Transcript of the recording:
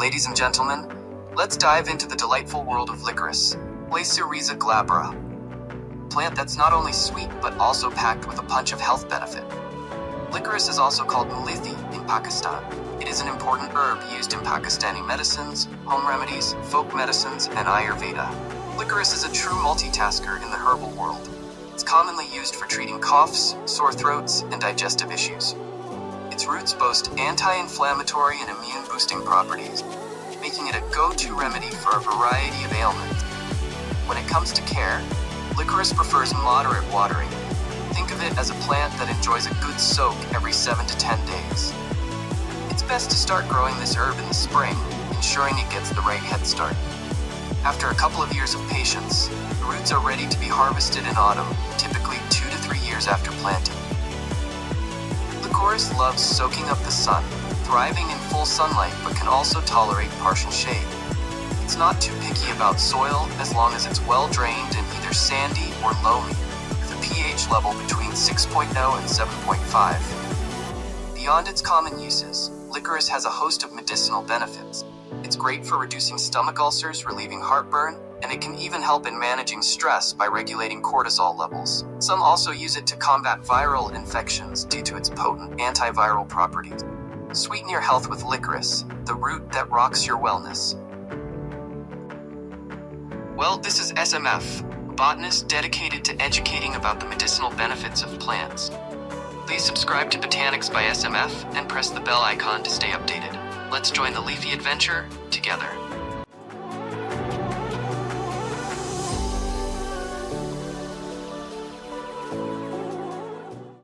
Ladies and gentlemen, let's dive into the delightful world of licorice, Licorice glabra. Plant that's not only sweet but also packed with a punch of health benefit. Licorice is also called mulithi in Pakistan. It is an important herb used in Pakistani medicines, home remedies, folk medicines, and Ayurveda. Licorice is a true multitasker in the herbal world. It's commonly used for treating coughs, sore throats, and digestive issues. Its roots boast anti-inflammatory and immune-boosting properties, making it a go-to remedy for a variety of ailments. When it comes to care, licorice prefers moderate watering. Think of it as a plant that enjoys a good soak every 7 to 10 days. It's best to start growing this herb in the spring, ensuring it gets the right head start. After a couple of years of patience, the roots are ready to be harvested in autumn, typically 2 to 3 years after planting. Licorice loves soaking up the sun, thriving in full sunlight but can also tolerate partial shade. It's not too picky about soil as long as it's well drained and either sandy or loamy, with a pH level between 6.0 and 7.5. Beyond its common uses, licorice has a host of medicinal benefits. It's great for reducing stomach ulcers, relieving heartburn, and it can even help in managing stress by regulating cortisol levels. Some also use it to combat viral infections due to its potent antiviral properties. Sweeten your health with licorice, the root that rocks your wellness. Well, this is SMF, a botanist dedicated to educating about the medicinal benefits of plants. Please subscribe to Botanics by SMF and press the bell icon to stay updated. Let's join the leafy adventure together.